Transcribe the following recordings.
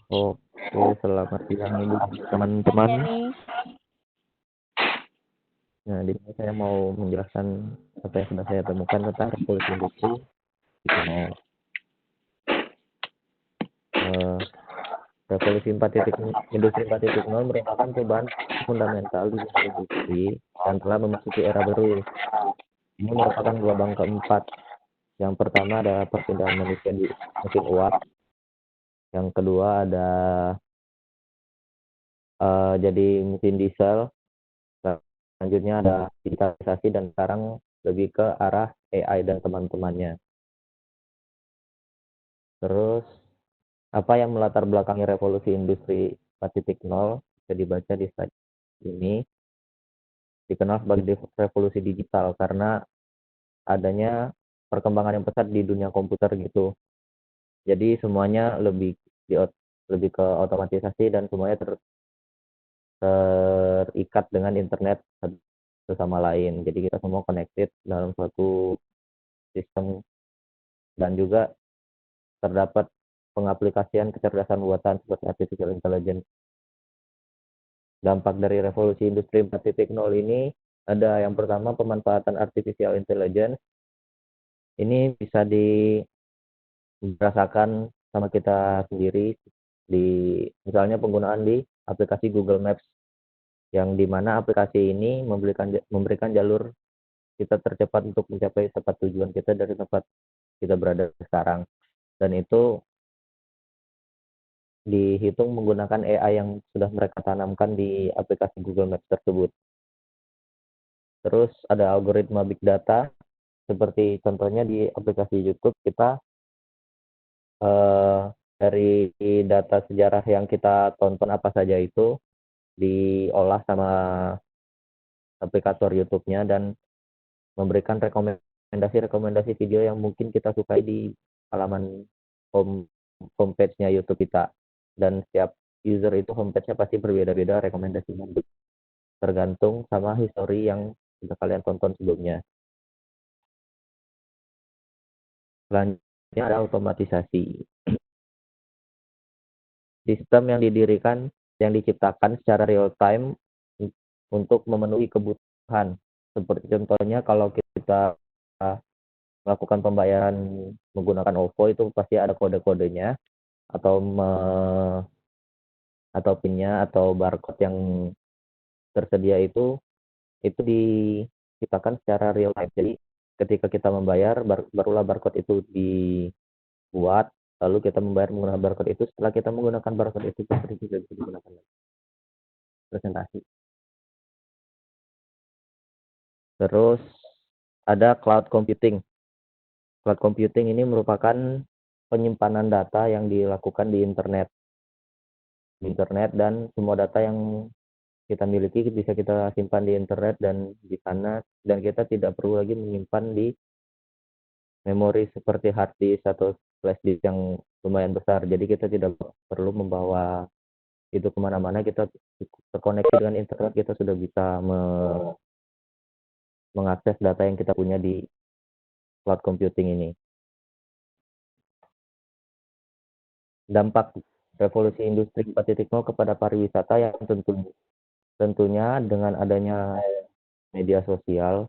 Oke, selamat siang Ibu teman-teman. Ya nih. Nah, di sini saya mau menjelaskan apa yang sudah saya temukan tentang revolusi industri 4.0. Eh, Revolusi 4.0 industri 4.0 merupakan perubahan fundamental di dunia industri dan telah memasuki era baru. Ini merupakan gelombang keempat. Yang pertama ada perpindahan manusia di mesin uap. Yang kedua ada jadi mesin diesel. Selanjutnya ada digitalisasi dan sekarang lebih ke arah AI dan teman-temannya. Terus apa yang melatar belakangi revolusi industri 4.0 bisa dibaca di slide ini. Dikenal sebagai revolusi digital karena adanya perkembangan yang pesat di dunia komputer gitu. Jadi semuanya lebih ke otomatisasi dan semuanya terikat dengan internet satu sama lain. Jadi kita semua connected dalam suatu sistem dan juga terdapat pengaplikasian kecerdasan buatan seperti artificial intelligence. Dampak dari revolusi industri 4.0 ini ada yang pertama pemanfaatan artificial intelligence. Ini bisa dirasakan sama kita sendiri di misalnya penggunaan di aplikasi Google Maps yang dimana aplikasi ini memberikan jalur kita tercepat untuk mencapai tempat tujuan kita dari tempat kita berada sekarang, dan itu dihitung menggunakan AI yang sudah mereka tanamkan di aplikasi Google Maps tersebut. Terus ada algoritma big data, seperti contohnya di aplikasi YouTube kita dari data sejarah yang kita tonton apa saja itu diolah sama aplikator YouTube-nya dan memberikan rekomendasi video yang mungkin kita sukai di halaman homepage-nya YouTube kita. Dan setiap user itu homepage-nya pasti berbeda-beda rekomendasinya, tergantung sama history yang sudah kalian tonton sebelumnya. Selanjutnya ada otomatisasi. Sistem yang diciptakan secara real time untuk memenuhi kebutuhan. Seperti contohnya kalau kita melakukan pembayaran menggunakan OVO itu pasti ada kode-kodenya atau atau PIN-nya atau barcode yang tersedia itu diciptakan secara real time. Jadi ketika kita membayar barulah barcode itu dibuat, lalu kita membayar menggunakan barcode itu. Setelah kita menggunakan barcode itu pasti bisa digunakan presentasi. Terus ada cloud computing. Cloud computing ini merupakan penyimpanan data yang dilakukan di internet dan semua data yang kita miliki bisa kita simpan di internet dan di sana, dan kita tidak perlu lagi menyimpan di memori seperti hard disk atau flash disk yang lumayan besar. Jadi kita tidak perlu membawa itu kemana-mana, kita terkoneksi dengan internet, kita sudah bisa mengakses data yang kita punya di cloud computing ini. Dampak revolusi industri 4.0 kepada pariwisata yang tentunya dengan adanya media sosial,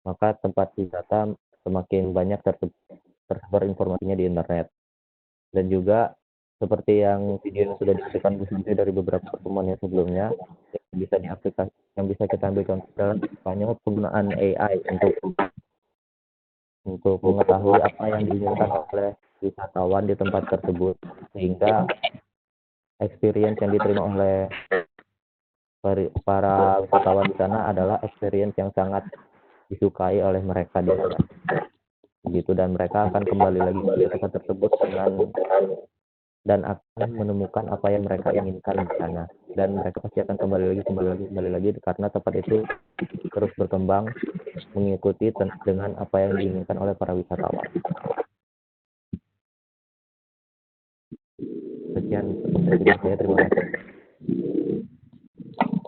maka tempat wisata semakin banyak tersebar informasinya di internet. Dan juga seperti yang video yang sudah diberikan Bu Suji dari beberapa pertemuan yang sebelumnya, yang bisa kita ambil contoh adalah misalnya penggunaan AI untuk mengetahui apa yang diinginkan oleh wisatawan di tempat tersebut, sehingga experience yang diterima oleh para wisatawan di sana adalah experience yang sangat disukai oleh mereka di sana. Begitu, dan mereka akan kembali lagi ke tempat tersebut dan akan menemukan apa yang mereka inginkan di sana, dan mereka pasti akan kembali lagi karena tempat itu terus berkembang mengikuti dengan apa yang diinginkan oleh para wisatawan. Sekian dari saya, terima kasih.